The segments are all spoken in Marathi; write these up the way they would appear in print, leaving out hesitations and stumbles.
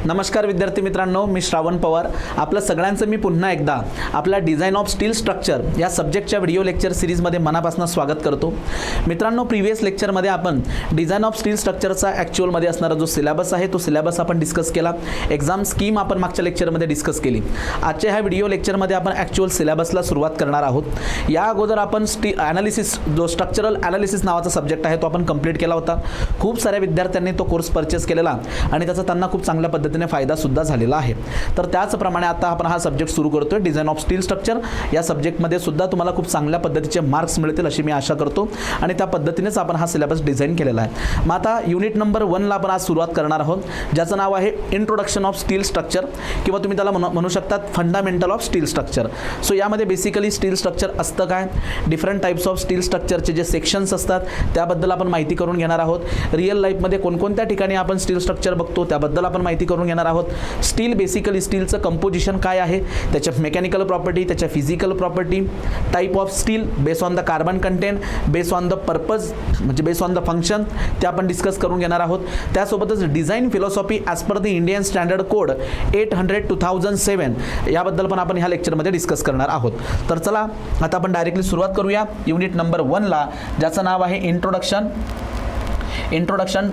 नमस्कार विद्यार्थी मित्रांनो, मी श्रावण पवार. आपलं सगळ्यांचं मी पुन्हा एकदा आपल्या डिझाइन ऑफ स्टील स्ट्रक्चर या सब्जेक्टच्या व्हिडिओ लेक्चर सिरीजमध्ये मनापासून स्वागत करतो. मित्रांनो, प्रिव्हियस लेक्चरमध्ये आपण डिझाइन ऑफ स्टील स्ट्रक्चरचा ॲक्च्युअलमध्ये असणारा जो सिलेबस आहे तो सिलेबस आपण डिस्कस केला. एक्झाम स्कीम आपण मागच्या लेक्चरमध्ये डिस्कस केली. आजच्या ह्या व्हिडिओ लेक्चरमध्ये आपण ॲक्च्युअल सिलेबसला सुरुवात करणार आहोत. या अगोदर आपण ॲनालिसिस जो स्ट्रक्चरल ॲनालिसिस नावाचा सब्जेक्ट आहे तो आपण कंप्लीट केला होता. खूप साऱ्या विद्यार्थ्यांनी तो कोर्स परचेस केलेला आणि त्याचा त्यांना खूप चांगल्या पद्धतीने फायदा सुद्धा झालेला आहे. तर त्याचप्रमाणे आता आपण हा सब्जेक्ट सुरू करतोय डिझाइन ऑफ स्टील स्ट्रक्चर. या सब्जेक्टमध्ये सुद्धा तुम्हाला खूप चांगल्या पद्धतीचे मार्क्स मिळतील अशी मी आशा करतो आणि त्या पद्धतीनेच आपण हा सिलेबस डिझाईन केलेला आहे. मग आता युनिट नंबर 1ला आपण आज सुरुवात करणार आहोत, ज्याचं नाव आहे इंट्रोडक्शन ऑफ स्टील स्ट्रक्चर किंवा तुम्ही त्याला म्हणू शकतात fundamental of steel structure. So यामध्ये बेसिकली स्टील स्ट्रक्चर असतं काय, डिफरंट टाइप्स ऑफ स्टील स्ट्रक्चरचे जे सेक्शन्स असतात त्याबद्दल आपण माहिती करून घेणार आहोत. रिअल लाईफमध्ये कोणकोणत्या ठिकाणी आपण स्टील स्ट्रक्चर बघतो त्याबद्दल आपण माहिती करून घेणार आहोत. स्टील बेसिकली स्टीलचं कंपोजिशन काय आहे, त्याच्या मेकॅनिकल प्रॉपर्टी, त्याच्या physical property, type of steel base on the carbon content, base on the purpose म्हणजे बेस ऑन द फंक्शन, ते आपण डिस्कस करून घेणार आहोत. त्यासोबतच design philosophy as per the Indian standard code 800/2007 याबद्दल पण आपण ह्या लेक्चरमध्ये डिस्कस करणार आहोत. तर चला आता आपण डायरेक्टली सुरुवात करूया युनिट नंबर 1ला, ज्याचं नाव आहे introduction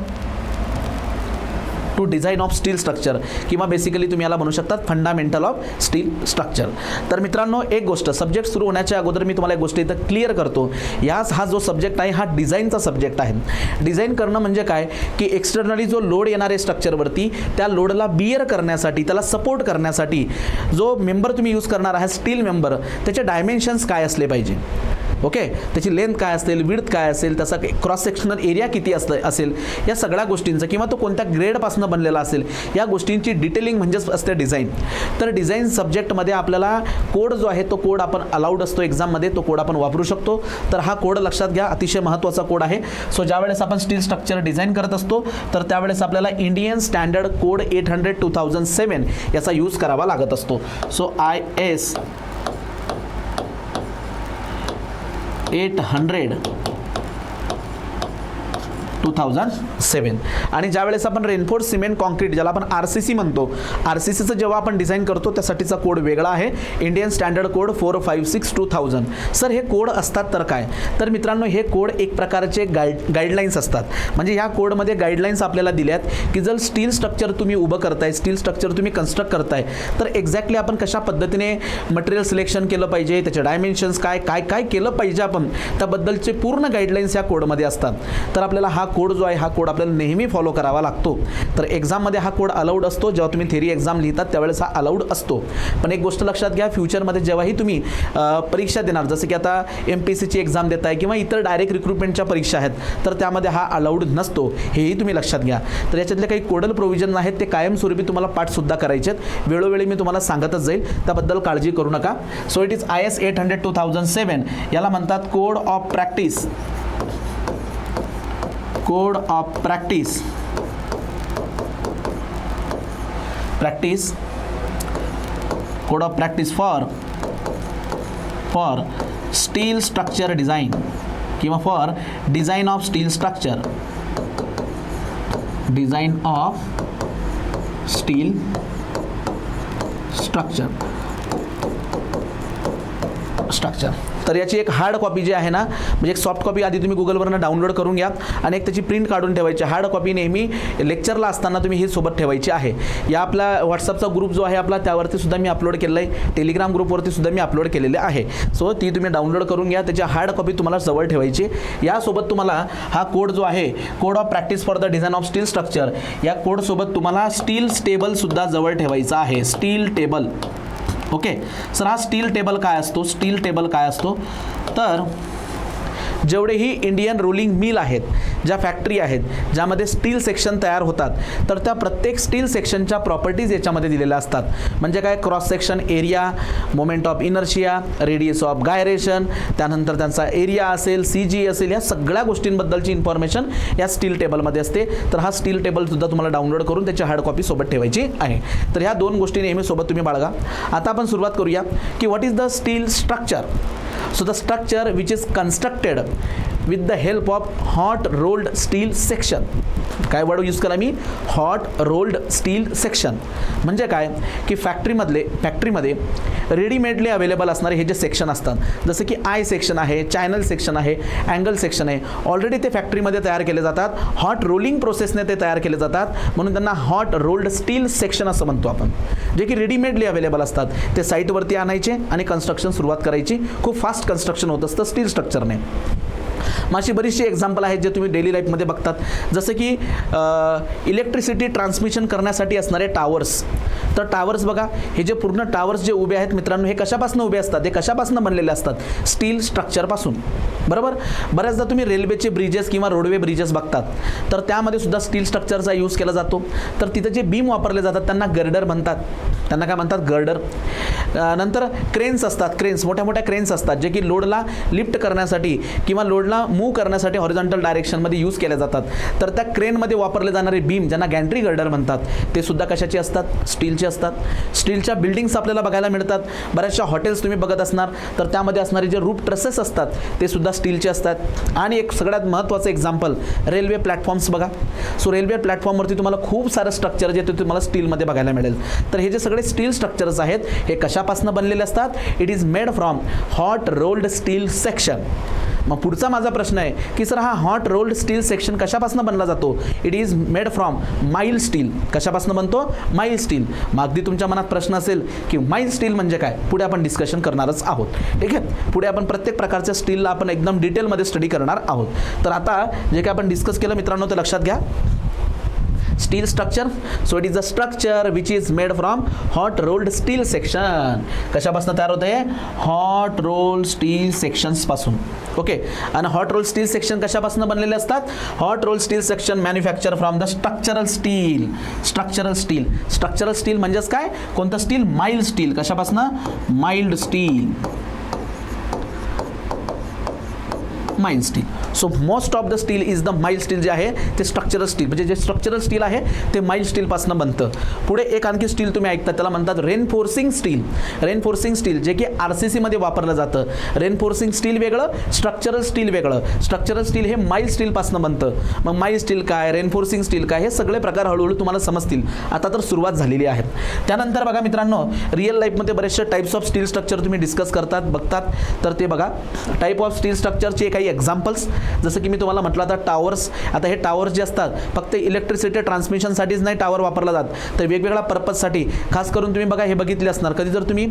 to design of steel structure किंवा बेसिकली तुम्ही याला म्हणू शकतात फंडामेंटल ऑफ स्टील स्ट्रक्चर. तर मित्रांनो, एक गोष्ट सब्जेक्ट सुरू होण्याच्या अगोदर मी तुम्हाला एक गोष्ट इथं क्लिअर करतो. हा जो सब्जेक्ट आहे हा डिझाईनचा सब्जेक्ट आहे. डिझाईन करणं म्हणजे काय की एक्सटर्नली जो लोड येणार आहे स्ट्रक्चरवरती त्या लोडला बिअर करण्यासाठी, त्याला सपोर्ट करण्यासाठी जो मेंबर तुम्ही यूज करणार आहात स्टील मेंबर, त्याचे डायमेन्शन्स काय असले पाहिजे. ओके, त्याची लेंथ काय असेल, विड्थ काय असेल, त्याचा क्रॉस सेक्शनल एरिया किती असेल, या सगळ्या गोष्टींचं किंवा तो कोणत्या ग्रेडपासून बनलेला असेल या गोष्टींची डिटेलिंग म्हणजेच असते डिझाईन. तर डिझाईन सब्जेक्टमध्ये आपल्याला कोड जो आहे तो कोड आपण अलाउड असतो एक्झाममध्ये, तो कोड आपण वापरू शकतो. तर हा कोड लक्षात घ्या, अतिशय महत्त्वाचा कोड आहे. सो ज्यावेळेस आपण स्टील स्ट्रक्चर डिझाईन करत असतो तर त्यावेळेस आपल्याला इंडियन स्टँडर्ड कोड 800/2007 याचा यूज करावा लागत असतो. सो IS 800/2007 आणि ज्यावेळेस आपण रेनफोर्स सिमेंट कॉन्क्रीट ज्याला आपण RCC म्हणतो, RCCचं जेव्हा आपण डिझाईन करतो त्यासाठीचा कोड वेगळा आहे, इंडियन स्टँडर्ड कोड 456/2000. सर हे कोड असतात तर काय, तर मित्रांनो हे कोड एक प्रकारचे गाईडलाईन्स असतात. म्हणजे ह्या कोडमध्ये गाईडलाईन्स आपल्याला दिल्यात की जर स्टील स्ट्रक्चर तुम्ही उभं करताय, स्टील स्ट्रक्चर तुम्ही कन्स्ट्रक्ट करताय तर एक्झॅक्टली आपण कशा पद्धतीने मटेरियल सिलेक्शन केलं पाहिजे, त्याचे डायमेन्शन्स काय केलं पाहिजे आपण, त्याबद्दलचे पूर्ण गाईडलाईन्स या कोडमध्ये असतात. तर आपल्याला हा कोड जो आहे हा कोड आपल्याला नेहमी फॉलो करावा लागतो. तर एक्झाममध्ये हा कोड अलाउड असतो. जेव्हा तुम्ही थेरी एक्झाम लिहितात त्यावेळेस हा अलाउड असतो. पण एक गोष्ट लक्षात घ्या, फ्युचरमध्ये जेव्हाही तुम्ही परीक्षा देणार, जसं की आता MPSCची एक्झाम देताय किंवा इतर डायरेक्ट रिक्रुटमेंटच्या परीक्षा आहेत तर त्यामध्ये हा अलाउड नसतो, हेही तुम्ही लक्षात घ्या. तर याच्यातले काही कोडल प्रोव्हिजन आहेत ते कायमस्वरूपी तुम्हाला पाठसुद्धा करायचे आहेत. वेळोवेळी मी तुम्हाला सांगतच जाईल, त्याबद्दल काळजी करू नका. So it is IS 800/2007. याला म्हणतात code of practice. Code of practice code of practice for steel structure design किंवा for design of steel structure. Design of steel structure. तर याची एक हार्ड कॉपी जी आहे ना, म्हणजे एक सॉफ्ट कॉपी आधी तुम्ही गुगलवरनं डाउनलोड करून घ्या आणि एक त्याची प्रिंट काढून ठेवायची. हार्ड कॉपी नेहमी लेक्चरला असताना तुम्ही ही सोबत ठेवायची आहे. या आपला व्हॉट्सअपचा ग्रुप जो आहे आपला त्यावरती सुद्धा मी अपलोड केलेला आहे, टेलिग्राम ग्रुपवरती सुद्धा मी अपलोड केलेले आहे. सो ती तुम्ही डाउनलोड करून घ्या, त्याची हार्ड कॉपी तुम्हाला जवळ ठेवायची. यासोबत तुम्हाला हा कोड जो आहे code of practice for the design of steel structure, या कोडसोबत तुम्हाला स्टील टेबलसुद्धा जवळ ठेवायचा आहे. Steel table. ओके सर, हा स्टील टेबल काय असतो, तर जेवढेही इंडियन रोलिंग मिल आहेत, ज्या फॅक्टरी आहेत ज्यामध्ये स्टील सेक्शन तयार होतात, तर त्या प्रत्येक स्टील सेक्शनच्या प्रॉपर्टीज याच्यामध्ये दिलेल्या असतात. म्हणजे काय, cross section area, moment of inertia, radius of gyration, त्यानंतर त्यांचा एरिया असेल, CG असेल, या सगळ्या गोष्टींबद्दलची इन्फॉर्मेशन या स्टील टेबलमध्ये असते. तर हा स्टील टेबलसुद्धा तुम्हाला डाउनलोड करून त्याची हार्ड कॉपी सोबत ठेवायची आहे. तर ह्या दोन गोष्टी नेहमी सोबत तुम्ही बाळगा. आता आपण सुरुवात करूया की what is the steel structure. So the structure which is constructed with the help of hot rolled steel section. काय वर्ड यूज केला मी? Hot rolled steel section. म्हणजे काय की फॅक्टरीमध्ये रेडीमेडली अवेलेबल असणारे हे जे सेक्शन असतात, जसं की आय सेक्शन आहे, चॅनल सेक्शन आहे, अँगल सेक्शन आहे, ऑलरेडी ते फॅक्टरीमध्ये तयार केले जातात. हॉट रोलिंग प्रोसेसने ते तयार केले जातात, म्हणून त्यांना हॉट रोल्ड स्टील सेक्शन असं म्हणतो आपण. जे की रेडीमेडली अवेलेबल असतात, ते साईटवरती आणायचे आणि कन्स्ट्रक्शन सुरुवात करायची. खूप फास्ट कन्स्ट्रक्शन होत असतं स्टील स्ट्रक्चरने. अशी बरीचशी एक्झाम्पल आहेत जे तुम्ही डेली लाईफमध्ये बघतात, जसं की इलेक्ट्रिसिटी ट्रान्समिशन करण्यासाठी असणारे टावर्स. तर टावर्स बघा, हे जे पूर्ण टावर्स जे उभे आहेत मित्रांनो, हे कशापासून उभे असतात? हे कशापासून बनलेले असतात? स्टील स्ट्रक्चरपासून, बरोबर. बऱ्याचदा तुम्ही रेल्वेचे ब्रिजेस किंवा रोडवे ब्रिजेस बघतात, तर त्यामध्ये सुद्धा स्टील स्ट्रक्चरचा यूज केला जातो. तर तिथे जे बीम वापरले जातात त्यांना गर्डर म्हणतात. त्यांना काय म्हणतात? गर्डर. नंतर क्रेन्स असतात. क्रेन्स, मोठ्या मोठ्या क्रेन्स असतात, जे की लोडला लिफ्ट करण्यासाठी किंवा लोडला मूव्ह करण्यासाठी हॉरिझॉन्टल डायरेक्शनमध्ये यूज केल्या जातात. तर त्या क्रेनमध्ये वापरले जाणारे बीम, ज्यांना गॅन्ट्री गर्डर म्हणतात, ते सुद्धा कशाचे असतात? स्टीलचे असतात. स्टीलच्या बिल्डिंग्स आपल्याला बघायला मिळतात. बऱ्याचशा हॉटेल्स तुम्ही बघत असणार, तर त्यामध्ये असणारे जे रूफ ट्रसेस असतात ते सुद्धा स्टीलचे असतात. आणि एक सगळ्यात महत्त्वाचं एक्झाम्पल, रेल्वे प्लॅटफॉर्म्स बघा. सो रेल्वे प्लॅटफॉर्मवरती तुम्हाला खूप सारं स्ट्रक्चर जे ते तुम्हाला स्टीलमध्ये बघायला मिळेल. तर हे जे सगळे स्टील स्ट्रक्चर्स आहेत हे कशापासून बनलेले असतात? It is made from hot rolled steel section. मग पुढचा माझा प्रश्न आहे की सर हा हॉट रोल्ड स्टील सेक्शन कशापासून बनला जातो? It is made from mild steel. कशापासून बनतो? Mild steel. मग अगदी तुमच्या मनात प्रश्न असेल की माइल्ड स्टील म्हणजे काय? पुढे आपण डिस्कशन करणारच आहोत. ठीक आहे, पुढे आपण प्रत्येक प्रकारच्या स्टीलला आपण एकदम डिटेलमध्ये स्टडी करणार आहोत. तर आता जे काय आपण डिस्कस केलं मित्रांनो ते लक्षात घ्या. Steel structure, so it is a structure which is made from hot rolled steel section. कशापासून तयार होत आहे? हॉट रोल्ड स्टील सेक्शन्स पासून. ओके. आणि हॉट रोल्ड स्टील सेक्शन कशापासून बनलेले असतात? Hot rolled steel section manufacture from the structural steel. Structural steel. Structural steel म्हणजेच काय? कोणतं स्टील? Mild steel. कशापासून? Mild steel. Mild steel. So most of the steel is the mild steel. जे आहे ते स्ट्रक्चरल स्टील, म्हणजे जे स्ट्रक्चरल स्टील आहे ते माइल्ड स्टीलपासून बनतं. पुढे एक आणखी स्टील तुम्ही ऐकता, त्याला म्हणतात रेनफोर्सिंग स्टील. रेनफोर्सिंग स्टील जे की RCCमध्ये वापरलं जातं. रेनफोर्सिंग स्टील वेगळं, स्ट्रक्चरल स्टील वेगळं. स्ट्रक्चरल स्टील हे माइल्ड स्टीलपासून बनतं. मग माइल्ड स्टील काय, रेनफोर्सिंग स्टील काय, हे सगळे प्रकार हळूहळू तुम्हाला समजतील. आता तर सुरुवात झालेली आहे. त्यानंतर बघा मित्रांनो, रिअल लाईफमध्ये बरेचसे टाईप्स ऑफ स्टील स्ट्रक्चर तुम्ही डिस्कस करतात, बघतात. तर ते बघा, टाईप ऑफ स्टील स्ट्रक्चरचे काही एक्झाम्पल्स. जसं की मी तुम्हाला म्हटलं आता टावर्स. आता हे टावर्स जे असतात फक्त इलेक्ट्रिसिटी ट्रान्समिशनसाठीच नाही टावर वापरला जात, तर वेगवेगळ्या पर्पजसाठी. खास करून तुम्ही बघा हे बघितले असणार, कधी जर तुम्ही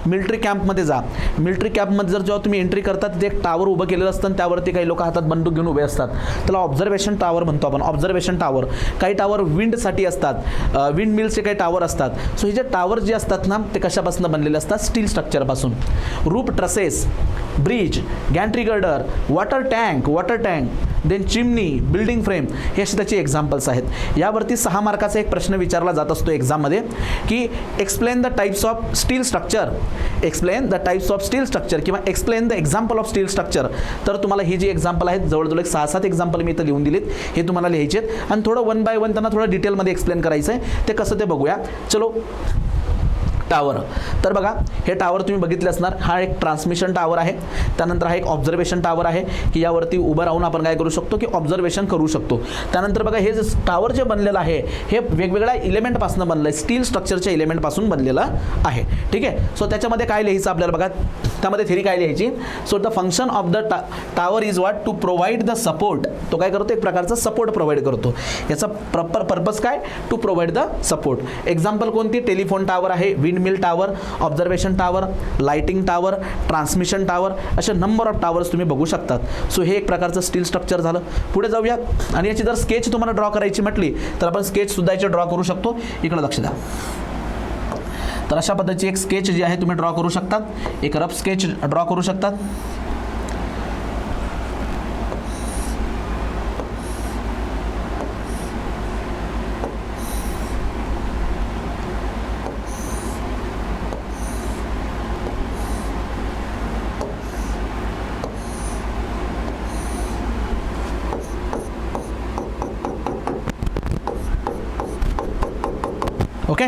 मिलिटरी कॅम्पमध्ये जा, मिलिटरी कॅम्पमध्ये जर जेव्हा तुम्ही एंट्री करतात तिथे एक टावर उभं केलेलं असतं आणि त्यावरती काही लोक हातात बंदूक घेऊन उभे असतात. त्याला ऑब्झर्वेशन टावर म्हणतो आपण. Observation tower. काही टावर विंडसाठी असतात, विंड मिल्सचे काही टावर असतात. सो हे जे टावर जे असतात ना ते कशापासून बनलेले असतात? स्टील स्ट्रक्चरपासून. Roof trusses, bridge, gantry girder, water tank, then chimney, building frame, हे असे त्याचे एक्झाम्पल्स आहेत. यावरती 6 मार्काचा एक प्रश्न विचारला जात असतो एक्झाममध्ये की explain the types of steel structure. Explain the types of steel structure किंवा explain the example of steel structure. तर तुम्हाला ही जी एक्झाम्पल आहेत जवळजवळ एक 6-7 एक्झाम्पल मी इथं लिहून दिलीत. हे तुम्हाला लिहायचे आहेत आणि थोडं 1 बाय 1 त्यांना थोडं डिटेलमध्ये एक्सप्लेन करायचं आहे. ते कसं ते बघूया. चलो. टावर. तर बघा हे टावर तुम्ही बघितले असणार. हा एक ट्रान्समिशन टावर आहे. त्यानंतर हा एक ऑब्झर्वेशन टावर आहे की यावरती उभं राहून आपण काय करू शकतो की ऑब्झर्वेशन करू शकतो. त्यानंतर बघा हे जे टावर जे बनलेलं आहे हे वेगवेगळ्या इलेमेंटपासून बनलं आहे, स्टील स्ट्रक्चरच्या इलेमेंटपासून बनलेलं आहे. ठीक आहे. सो त्याच्यामध्ये काय लिहायचं आपल्याला बघा, त्यामध्ये थेरी काय लिहायची. So the function of the tower is what? To provide the support. तो काय करतो? एक प्रकारचा सपोर्ट प्रोव्हाइड करतो. याचा प्रॉपर पर्पज काय? To provide the support. Example कोणती? टेलिफोन टावर आहे, wind mill tower, observation tower, lighting tower, transmission tower, असे नंबर ऑफ टावर्स तुम्ही बघू शकतात. सो हे एक प्रकारचं स्टील स्ट्रक्चर झालं. पुढे जाऊया. आणि याची जर स्केच तुम्हाला ड्रॉ करायची म्हटली तर आपण स्केच सुद्धा याची ड्रॉ करू शकतो. इकडे लक्ष द्या. तर अशा पद्धतीची एक स्केच जी आहे तुम्ही ड्रॉ करू शकतात. एक रफ स्केच ड्रॉ करू शकतात. ओके.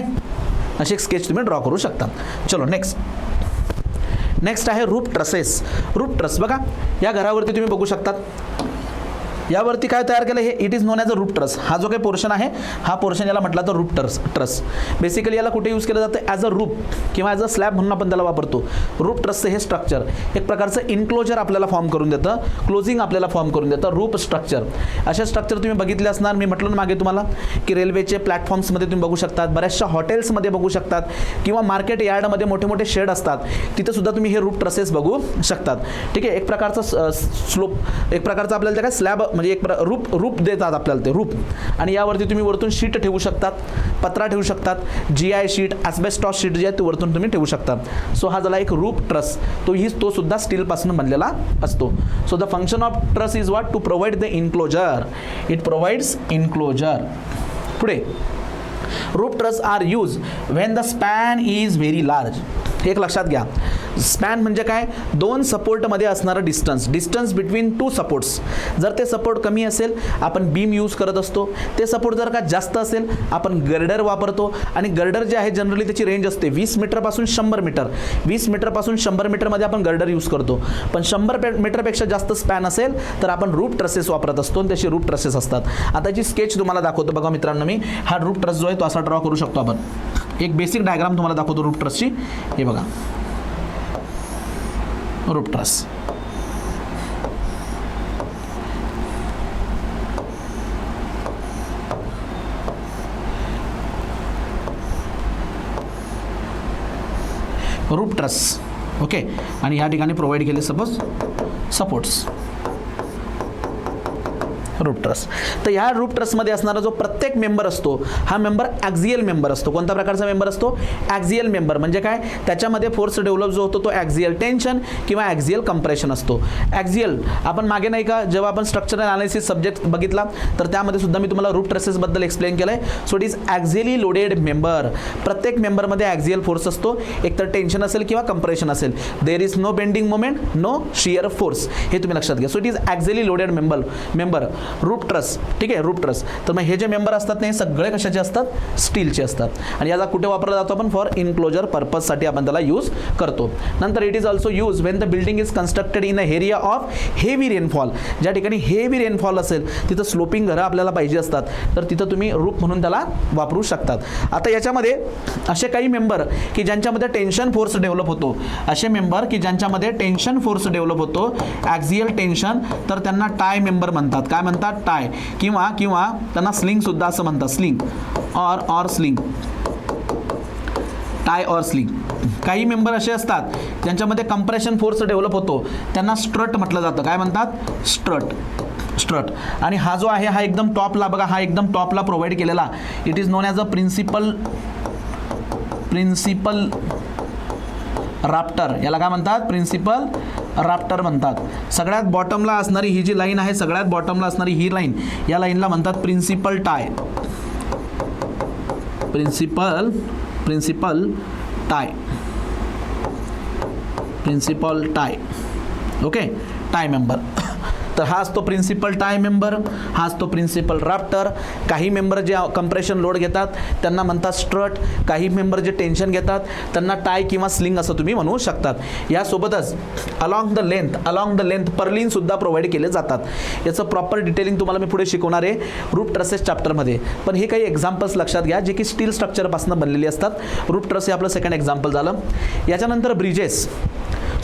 अशी एक स्केच तुम्ही ड्रॉ करू शकता. चलो नेक्स्ट आहे रूफ ट्रसेस. रूफ ट्रस बघा या घरावरती तुम्ही बघू शकतात. यावरती काय तयार केलं, हे इट इज नोन ॲज अ रूप ट्रस. हा जो काही पोर्शन आहे, हा पोर्शन याला म्हटला तर रूप ट्रस. बेसिकली याला कुठे यूज केलं जातं, ॲज अ रूप किंवा ॲज अ स्लॅब म्हणून आपण त्याला वापरतो. रूप ट्रसचं हे स्ट्रक्चर एक प्रकारचं इन्क्लोजर आपल्याला फॉर्म करून देतं, क्लोजिंग आपल्याला फॉर्म करून देतं रूप स्ट्रक्चर. अशा स्ट्रक्चर तुम्ही बघितले असणार. मी म्हटलं मागे तुम्हाला की रेल्वेचे प्लॅटफॉर्म्समध्ये तुम्ही बघू शकतात, बऱ्याचशा हॉटेल्समध्ये बघू शकतात किंवा मार्केट यार्डमध्ये मोठे मोठे शेड असतात, तिथे सुद्धा तुम्ही हे रूप ट्रसेस बघू शकतात. ठीक आहे, एक प्रकारचा स्लोप, एक प्रकारचा आपल्याला काय स्लॅब म्हणजे एक रूप देतात आपल्याला ते रूप. आणि यावरती तुम्ही वरतून शीट ठेवू शकतात, पत्रा ठेवू शकतात, GI शीट, ॲस्बेस्टॉस शीट जे आहे ते वरतून तुम्ही ठेवू शकता. सो हा झाला एक रूप ट्रस. तो सुद्धा स्टीलपासून बनलेला असतो. So the function of truss is what, to provide the enclosure. It provides enclosure. पुढे, roof truss are use when the span is very large. एक लक्षात घ्या, स्पॅन म्हणजे काय, दोन सपोर्टमध्ये असणारं डिस्टन्स बिटवीन टू सपोर्ट्स. जर ते सपोर्ट कमी असेल आपण बीम यूज करत असतो, ते सपोर्ट जर का जास्त असेल आपण गर्डर वापरतो. आणि गर्डर जे आहे जनरली त्याची रेंज असते 20 मीटरपासून 100 मीटर. 20 मीटरपासून 100 मीटरमध्ये आपण गर्डर यूज करतो. पण 100 मीटरपेक्षा जास्त स्पॅन असेल तर आपण रूप ट्रसेस वापरत असतो आणि त्याचे रूप ट्रसेस असतात. आता जी स्केच तुम्हाला दाखवतो बघा मित्रांनो, मी हा रूप ट्रस जो आहे तो असा ड्रॉ करू शकतो आपण. एक बेसिक डायग्राम तुम्हाला दाखवतो रूप ट्रसची. हे बघा, रूप ट्रस. रूप ट्रस ओके. आणि या ठिकाणी प्रोव्हाइड केले सपोज सपोर्ट्स, रूप ट्रस. तर ह्या रूप ट्रसमध्ये असणारा जो प्रत्येक मेंबर असतो हा मेंबर ॲक्झियल मेंबर असतो. कोणत्या प्रकारचा मेंबर असतो, ॲक्झियल मेंबर. म्हणजे काय, त्याच्यामध्ये फोर्स डेव्हलप जो होतो तो ॲक्झियल टेन्शन किंवा ॲक्झियल कंप्रेशन असतो. ॲक्झियल आपण मागे नाही का जेव्हा आपण स्ट्रक्चरल अनालिसिस सब्जेक्ट बघितला तर त्यामध्ये सुद्धा मी तुम्हाला रूप ट्रसेसबद्दल एक्सप्लेन केलं आहे. So it is axially loaded member. प्रत्येक मेंबरमध्ये ॲक्झियल फोर्स असतो, एकतर टेन्शन असेल किंवा कंप्रेशन असेल. There is no bending moment, no shear force. हे तुम्ही लक्षात घ्या. So it is axially loaded member roof truss. ठीक आहे, रूप ट्रस. तर मग हे जे मेंबर असतात ना हे सगळे कशाचे असतात, स्टीलचे असतात. आणि याचा कुठे वापरला जातो आपण, फॉर इन्क्लोजर पर्पजसाठी आपण त्याला यूज करतो. नंतर it is also use when the building is constructed in a area of heavy rainfall. ज्या ठिकाणी हेवी रेनफॉल असेल तिथं स्लोपिंग घरं आपल्याला पाहिजे असतात, तर तिथं तुम्ही रूप म्हणून त्याला वापरू शकतात. आता याच्यामध्ये असे काही मेंबर की ज्यांच्यामध्ये टेन्शन फोर्स डेव्हलप होतो, असे मेंबर की ज्यांच्यामध्ये टेन्शन फोर्स डेव्हलप होतो, ॲक्झियल टेन्शन, तर त्यांना टाय मेंबर म्हणतात. काय म्हणतात, टाय. किंवा त्यांना स्लिंग सुद्धा असं म्हणतात, sling or sling, tie or sling. काही मेंबर असे असतात ज्यांच्यामध्ये कंप्रेशन फोर्स डेव्हलप होतो, त्यांना स्ट्रट म्हटलं जातं. काय म्हणतात, स्ट्रट. आणि हा जो आहे हा एकदम टॉपला बघा, हा एकदम टॉपला प्रोव्हाइड केलेला, it is known as a principal rafter. याला काय म्हणतात, प्रिन्सिपल राफ्टर म्हणतात. सगळ्यात बॉटमला असणारी ही जी लाईन आहे, सगळ्यात बॉटमला असणारी ही लाईन, या लाईनला म्हणतात principal tie. Principal tie okay, tie member. तर हा असतो प्रिन्सिपल टाय मेंबर, हा असतो प्रिन्सिपल राफ्टर. काही मेंबर जे कंप्रेशन लोड घेतात त्यांना म्हणतात स्ट्रट, काही मेंबर जे टेन्शन घेतात त्यांना टाय किंवा स्लिंग असं तुम्ही म्हणू शकतात. यासोबतच अलॉंग द लेंथ पर्लिन सुद्धा प्रोव्हाइड केले जातात. याचं प्रॉपर डिटेलिंग तुम्हाला मी पुढे शिकवणार आहे रूप ट्रसेस चॅप्टरमध्ये. पण हे काही एक्झाम्पल्स लक्षात घ्या जे की स्टील स्ट्रक्चरपासून बनलेली असतात. रूप ट्रस हे आपलं सेकंड एक्झाम्पल झालं. याच्यानंतर bridges.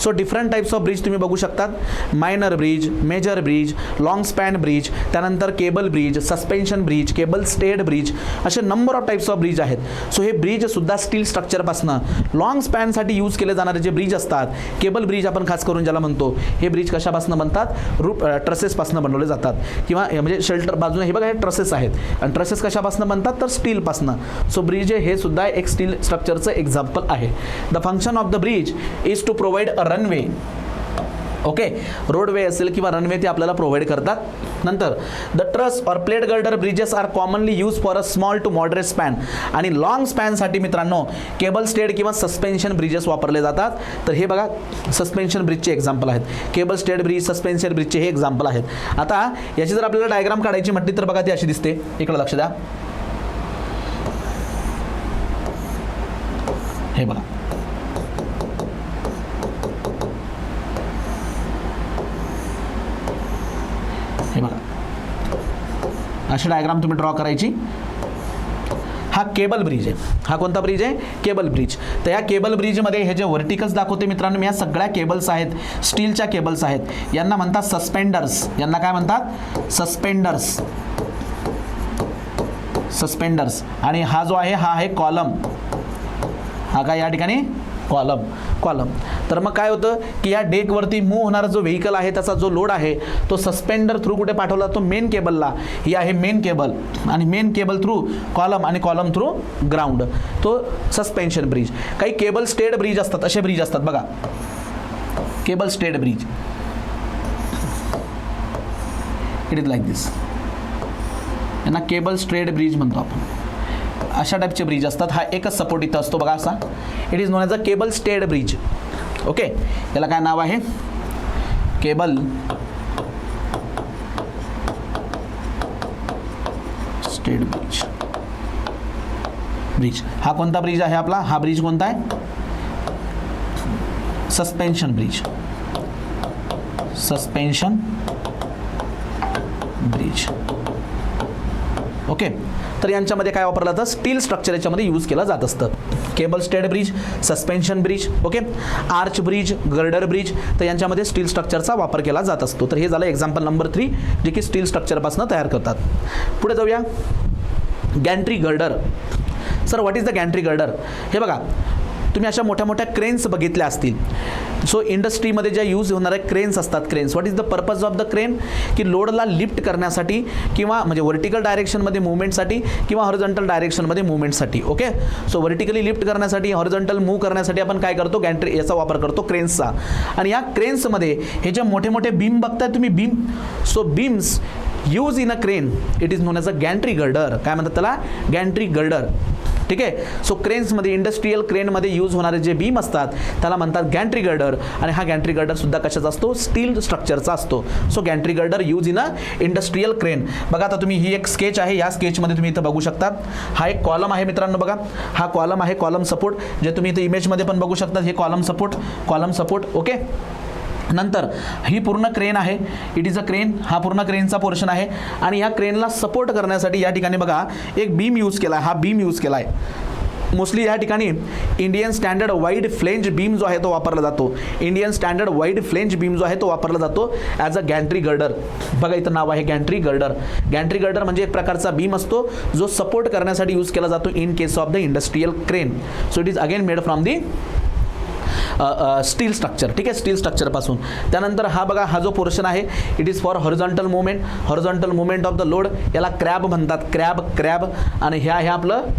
So different types of bridge तुम्ही बघू शकतात. Minor bridge, major bridge, long span bridge, त्यानंतर cable bridge, suspension bridge, cable stayed bridge, असे number of types of bridge आहेत. सो हे ब्रिजसुद्धा स्टील स्ट्रक्चरपासनं लॉंग स्पॅनसाठी यूज केले जाणारे जे ब्रिज असतात, केबल ब्रिज आपण खास करून ज्याला म्हणतो, हे ब्रिज कशापासून बनतात, रूप ट्रसेसपासून बनवले जातात. किंवा म्हणजे शेल्टर बाजूने हे बघा हे ट्रसेस आहेत आणि ट्रसेस कशापासून बनतात तर स्टीलपासनं. सो ब्रिज हे सुद्धा एक स्टील स्ट्रक्चरचं एक्झाम्पल आहे. The function of the bridge is to provide a runway. Okay, roadway असेल किंवा रनवे ते आपल्याला प्रोव्हाइड करतात. नंतर द ट्रस और plate girder bridges are commonly use for a small to moderate span. आणि लॉंग स्पॅनसाठी मित्रांनो केबल स्टेड किंवा सस्पेन्शन ब्रिजेस वापरले जातात. तर हे बघा सस्पेन्शन ब्रिजचे एक्झाम्पल आहेत. केबल स्टेड ब्रिज, सस्पेन्शन ब्रिजचे हे एक्झाम्पल आहेत. आता याची जर आपल्याला डायग्राम काढायची म्हटली तर बघा ती अशी दिसते. इकडे लक्ष द्या. हे बघा, हे बघा अशी डायग्राम तुम्ही ड्रॉ करायची. हा केबल ब्रिज आहे. हा कोणता ब्रिज आहे? Cable bridge. तर या केबल ब्रिजमध्ये हे जे व्हर्टिकल्स दाखवते मित्रांनो, या सगळ्या केबल्स आहेत, स्टीलच्या केबल्स आहेत. यांना म्हणतात सस्पेंडर्स. यांना काय म्हणतात? सस्पेंडर्स. सस्पेंडर्स. आणि हा जो आहे हा आहे कॉलम. हा काय या ठिकाणी? कॉलम. कॉलम. तर मग काय होतं की या डेकवरती मूव्ह होणारा जो व्हेकल आहे त्याचा जो लोड आहे तो सस्पेंडर थ्रू कुठे पाठवला जातो? मेन केबलला. ही आहे मेन केबल आणि मेन केबल थ्रू कॉलम आणि कॉलम थ्रू ग्राउंड. तो सस्पेन्शन ब्रिज. काही केबल स्टेड ब्रिज असतात, असे ब्रिज असतात बघा, cable stayed bridge. It is like this. यांना केबल स्ट्रेड ब्रिज म्हणतो आपण. अशा टाईपचे ब्रिज असतात. हा एकच सपोर्ट इथं असतो बघा असा. It is known as a cable stayed bridge. Okay, याला काय नाव आहे? Cable stayed bridge. ब्रिज. हा कोणता ब्रिज आहे आपला? हा ब्रिज कोणता आहे? Suspension bridge. Suspension bridge. Okay. तर यांच्यामध्ये काय वापरलं जातं? स्टील स्ट्रक्चर याच्यामध्ये यूज केलं जात असतं. Cable stayed bridge, suspension bridge, okay, arch bridge, girder bridge. तर यांच्यामध्ये स्टील स्ट्रक्चरचा वापर केला जात असतो. तर हे झालं एक्झाम्पल नंबर 3 जे की स्टील स्ट्रक्चरपासून तयार करतात. पुढे जाऊया. Gantry girder. Sir what is the gantry girder? हे बघा, तुम्ही अशा मोठ्या मोठ्या क्रेन्स बघितल्या असतील. सो इंडस्ट्रीमध्ये ज्या यूज होणाऱ्या क्रेन्स असतात. Cranes, what is the purpose of the crane? की लोडला लिफ्ट करण्यासाठी किंवा म्हणजे व्हर्टिकल डायरेक्शनमध्ये मूवमेंटसाठी किंवा हॉरिझॉन्टल डायरेक्शनमध्ये मूवमेंटसाठी. ओके. सो व्हर्टिकली लिफ्ट करण्यासाठी, हॉरिझॉन्टल मूव्ह करण्यासाठी आपण काय करतो? गॅन्ट्री याचा वापर करतो, क्रेन्सचा. आणि या क्रेन्समध्ये हे जे मोठे मोठे बीम बघताय तुम्ही, beam. So beams use in a crane, it is known as a gantry girder. काय म्हणतात त्याला? Gantry girder. ठीक आहे. सो क्रेन्समध्ये, इंडस्ट्रियल क्रेनमध्ये यूज होणारे जे बीम असतात त्याला म्हणतात गॅन्ट्री गर्डर. आणि हा गॅन्ट्री गर्डर सुद्धा कशाचा असतो? स्टील स्ट्रक्चरचा असतो. So gantry girder use in a industrial crane. बघा आता तुम्ही, ही एक स्केच आहे. या स्केचमध्ये तुम्ही इथं बघू शकता. हा एक कॉलम आहे मित्रांनो बघा. हा कॉलम आहे, कॉलम सपोर्ट, जे तुम्ही इथं इमेजमध्ये पण बघू शकता. हे column support, column support. Okay. नंतर ही पूर्ण क्रेन आहे. It is a crane. हा पूर्ण क्रेनचा पोर्शन आहे. आणि ह्या क्रेनला सपोर्ट करण्यासाठी या ठिकाणी बघा एक बीम यूज केला आहे. हा बीम यूज केला आहे. मोस्टली या ठिकाणी Indian standard wide flange beam जो आहे तो वापरला जातो. Indian standard wide flange beam जो आहे तो वापरला जातो ॲज अ गॅन्ट्री गर्डर. बघा इथं नाव आहे गॅन्ट्री गर्डर. गॅन्ट्री गर्डर म्हणजे एक प्रकारचा बीम असतो जो सपोर्ट करण्यासाठी यूज केला जातो in case of the industrial crane. So it is again made from the steel structure. ठीक आहे, स्टील स्ट्रक्चरपासून. त्यानंतर हा बघा, हा जो पोर्शन आहे it is for horizontal movement. Horizontal movement of the load, याला क्रॅब म्हणतात. क्रॅब. आणि ह्या आपलं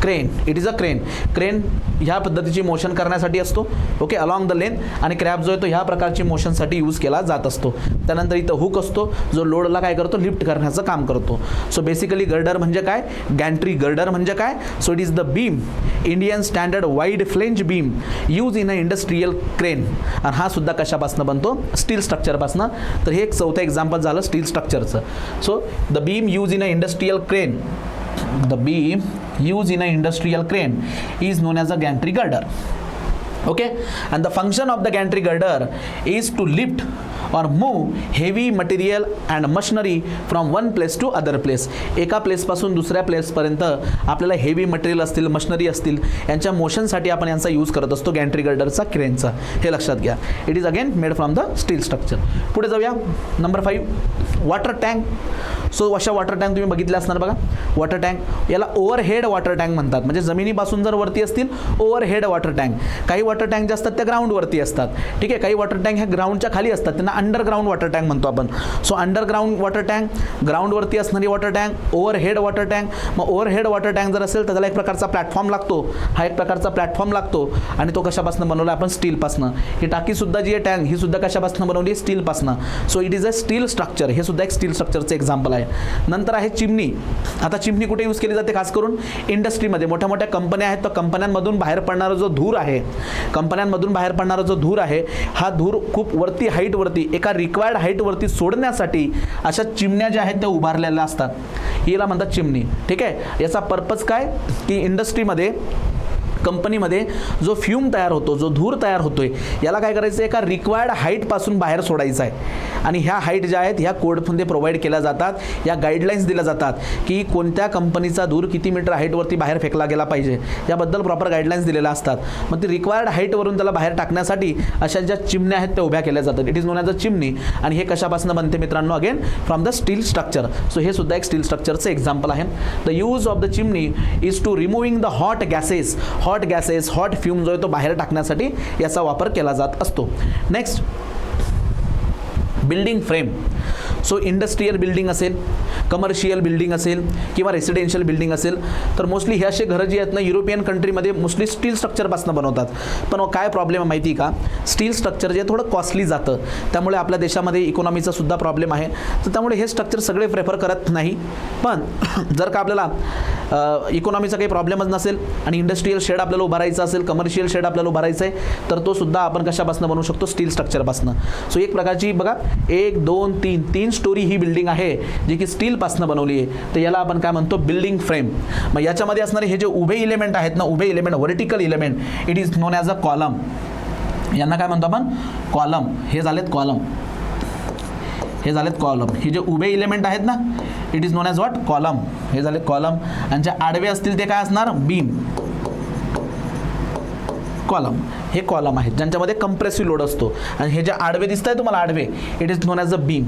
crane. It is a crane. Crane ह्या पद्धतीची मोशन करण्यासाठी असतो. Okay, along the lane. आणि क्रॅब जो आहे तो ह्या प्रकारची मोशनसाठी यूज केला जात असतो. त्यानंतर इथं हुक असतो जो लोडला काय करतो? लिफ्ट करण्याचं काम करतो. सो बेसिकली गर्डर म्हणजे काय? गॅन्ट्री गर्डर म्हणजे काय? So it is the beam, Indian standard wide flange beam use in a industrial crane. आणि हा सुद्धा कशापासून बनतो? स्टील स्ट्रक्चरपासून. तर हे एक चौथं एक्झाम्पल झालं स्टील स्ट्रक्चरचं. So the beam use in a industrial crane, the beam used in an industrial crane is known as a gantry girder. Okay, and the function of the gantry girder is to lift or move heavy material and machinery from one place to other place. एका प्लेसपासून दुसऱ्या प्लेसपर्यंत आपल्याला हेवी मटेरियल असतील, मशिनरी असतील, यांच्या मोशनसाठी आपण यांचा यूज करत असतो गॅन्ट्री गर्डरचा, क्रेनचा. हे लक्षात घ्या. It is again made from the steel structure. पुढे जाऊया. Number 5, water tank. सो अशा वॉटर टँक तुम्ही बघितल्या असणार बघा. वॉटर टँक याला ओव्हरहेड वॉटर टँक म्हणतात. म्हणजे जमिनीपासून जर वरती असतील ओव्हरहेड वॉटर टँक. काही वॉटर टँक जे असतात त्या ग्राउंडवरती असतात. ठीक आहे. काही वॉटर टँक ह्या ग्राउंडच्या खाली असतात, त्यांना अंडरग्राउंड वॉटर टँक म्हणतो आपण. सो अंडरग्राउंड वॉटर टँक, ग्राउंडवरती असणारी water tank, overhead water tank. मग ओव्हरहेड वॉटर टँक जर असेल तर त्याला एक प्रकारचा प्लॅटफॉर्म लागतो. हा एक प्रकारचा प्लॅटफॉर्म लागतो आणि तो कशापासून बनवला? आपण स्टीलपासून. ही टाकीसुद्धा जी आहे टँक ही सुद्धा कशापासून बनवली? स्टीलपासून. So it is a steel structure. हे सुद्धा एक स्टील स्ट्रक्चरचं एक्झाम्पल आहे. नंतर आहे चिमणी. आता चिमणी कुठे यूज केली जाते? खास करून इंडस्ट्रीमध्ये. मोठ्या मोठ्या कंपन्या आहेत, तर कंपन्यांमधून बाहेर पडणारा जो धूर आहे, कंपन्यांमधून बाहेर पडणारा जो धूर आहे, हा धूर खूप वरती हाईटवरती, एका रिक्वायर्ड हाईटवरती सोडण्यासाठी अशा चिमण्या ज्या आहेत त्या उभारलेल्या असतात. याला म्हणतात चिमणी. ठीक आहे. याचा पर्पज काय? की इंडस्ट्रीमध्ये कंपनीमध्ये जो फ्यूम तयार होतो, जो धूर तयार होतोय, याला काय करायचं आहे, एका रिक्वायर्ड हाईटपासून बाहेर सोडायचं आहे. आणि ह्या हाईट ज्या आहेत ह्या कोडमध्ये प्रोव्हाइड केल्या जातात, या गाईडलाईन्स दिल्या जातात की कोणत्या कंपनीचा धूर किती मीटर हाईटवरती बाहेर फेकला गेला पाहिजे, याबद्दल प्रॉपर गाईडलाईन्स दिलेल्या असतात. मग ती रिक्वायर्ड हाईटवरून त्याला बाहेर टाकण्यासाठी अशा ज्या चिमण्या आहेत त्या उभ्या केल्या जातात. It is known as a chimney. आणि हे कशापासून बनते मित्रांनो, again from the steel structure. So हे सुद्धा एक स्टील स्ट्रक्चरचं एक्झाम्पल आहे. The use of the chimney is to removing the hot gases, hot fume जो आहे तो बाहेर टाकण्यासाठी याचा वापर केला जात असतो. Next, building frame. So industrial building असेल, कमर्शियल बिल्डिंग असेल किंवा रेसिडेन्शियल बिल्डिंग असेल, तर मोस्टली हे असे घरं जी आहेत ना युरोपियन कंट्रीमध्ये मोस्टली स्टील स्ट्रक्चरपासून बनवतात. पण काय प्रॉब्लेम आहे माहिती आहे का, स्टील स्ट्रक्चर जे थोडं कॉस्टली जातं, त्यामुळे आपल्या देशामध्ये इकॉनॉमीचा सुद्धा प्रॉब्लेम आहे. तर त्यामुळे हे स्ट्रक्चर सगळे प्रेफर करत नाही. पण जर का आपल्याला इकॉनॉमीचा काही प्रॉब्लेमच नसेल आणि इंडस्ट्रियल शेड आपल्याला उभारायचं असेल, कमर्शियल शेड आपल्याला उभारायचं आहे, तर तो सुद्धा आपण कशापासून बनवू शकतो, स्टील स्ट्रक्चरपासून. सो एक प्रकारची बघा 1 2 3 स्टोरी ही बिल्डिंग आहे जी की स्टीलपासून बनवली आहे. तर याला आपण काय म्हणतो, बिल्डिंग फ्रेम. मग याच्यामध्ये असणारे हे जे उभे इलेमेंट आहेत ना, उभे element, vertical element, it is known as a column. यांना काय म्हणतो आपण, कॉलम. हे झालेत कॉलम, हे झालेत कॉलम. हे जे उभे इलेमेंट आहेत ना, it is known as what, column. हे झाले कॉलम. आणि जे आडवे असतील ते काय असणार, बीम. कॉलम, हे कॉलम आहेत ज्यांच्यामध्ये कंप्रेसिव्ह लोड असतो. आणि हे जे आडवे दिसत आहे तुम्हाला, आडवे, it is known as a beam.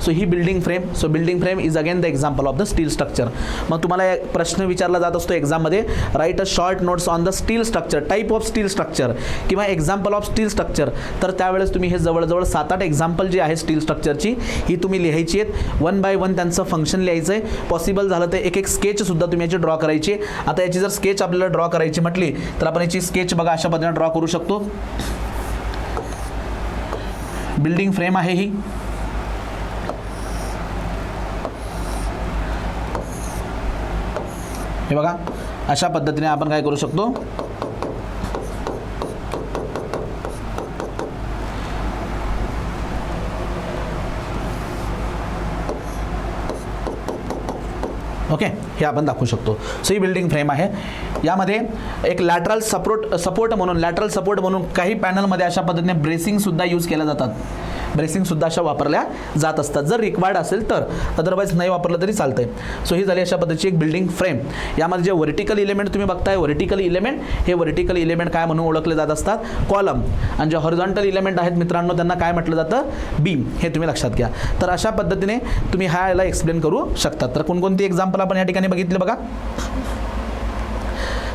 So he building frame. So building frame is again the example of the steel structure. मग तुम्हाला एक प्रश्न विचारला जात असतो एक्झाममध्ये, right a short notes on the steel structure, type of steel structure किंवा एक्झाम्पल ऑफ स्टील स्ट्रक्चर. तर त्यावेळेस तुम्ही हे जवळजवळ 7-8 एक्झाम्पल जी आहे स्टील स्ट्रक्चरची ही तुम्ही लिहायची आहेत. 1 बाय 1 त्यांचं फंक्शन लिहायचं आहे. पॉसिबल झालं तर एक स्केचसुद्धा तुम्ही याची ड्रॉ करायची. आता याची जर स्केच आपल्याला ड्रॉ करायची म्हटली तर आपण याची स्केच बघा अशा पद्धतीने ड्रॉ करू शकतो. बिल्डिंग फ्रेम आहे ही. हे बघा अशा पद्धतीने आपण काय करू शकतो, ओके, हे आपण दाखवू शकतो. सो ही बिल्डिंग फ्रेम आहे. यामध्ये एक लॅटरल सपोर्ट म्हणून काही पॅनलमध्ये अशा पद्धतीने ब्रेसिंगसुद्धा यूज केल्या जातात. ब्रेसिंगसुद्धा अशा वापरल्या जात असतात जर रिक्वायर्ड असेल तर, अदरवाईज नाही वापरलं तरी चालतंय. सो ही झाली अशा पद्धतीची एक बिल्डिंग फ्रेम. यामध्ये जे व्हर्टिकल इलेमेंट तुम्ही बघताय, व्हर्टिकल इलेमेंट काय म्हणून ओळखले जात असतात, कॉलम. आणि जे हॉरिझॉन्टल इलेमेंट आहेत मित्रांनो त्यांना काय म्हटलं जातं, बीम. हे तुम्ही लक्षात घ्या. तर अशा पद्धतीने तुम्ही हा याला एक्सप्लेन करू शकता. तर कोणकोणती एक्झाम्पल आपण या ठिकाणी बघितले बघा.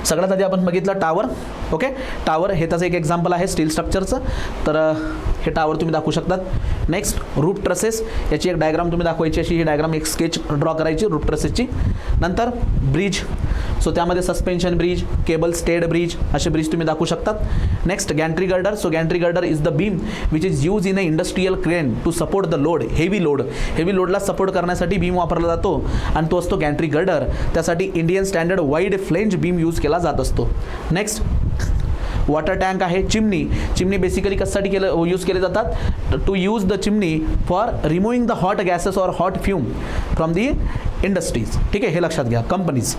सगळ्यात आधी आपण बघितलं टावर. ओके, टावर हे त्याचं एक एक्झाम्पल आहे स्टील स्ट्रक्चरचं. तर हे टावर तुम्ही दाखवू शकतात. Next, roof trusses. याची एक डायग्राम तुम्ही दाखवायची, अशी ही डायग्राम एक स्केच ड्रॉ करायची रूफ ट्रसेसची. नंतर ब्रिज. सो त्यामध्ये suspension bridge, cable stayed bridge असे ब्रिज तुम्ही दाखवू शकतात. Next, gantry girder. So gantry girder is the beam which is use in a industrial crane to support the load, heavy लोडला सपोर्ट करण्यासाठी बीम वापरला जातो आणि तो असतो गॅन्ट्री गर्डर. त्यासाठी Indian standard wide flange beam use केला जात असतो. नेक्स्ट, वॉटर टँक आहे. चिमनी बेसिकली कशासाठी यूज केले जातात, to use the chimney for removing the hot gases or hot fume from the industries. ठीक आहे, हे लक्षात घ्या, कंपनीज.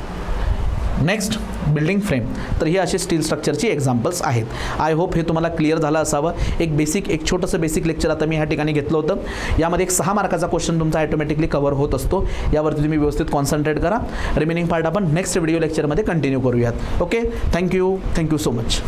Next, building frame. तर ही अशी स्टील स्ट्रक्चरची एक्झाम्पल्स आहेत. आय होप हे तुम्हाला क्लिअर झालं असावं. एक छोटंसं बेसिक लेक्चर आता मी ह्या ठिकाणी घेतलं होतं. यामध्ये एक 6 मार्काचा क्वेश्चन तुमचा ऑटोमॅटिकली कव्हर होत असतो. यावरती तुम्ही व्यवस्थित कॉन्सन्ट्रेट करा. रिमेनिंग पार्ट आपण नेक्स्ट व्हिडिओ लेक्चरमध्ये कंटिन्यू करूयात. Okay, thank you so much.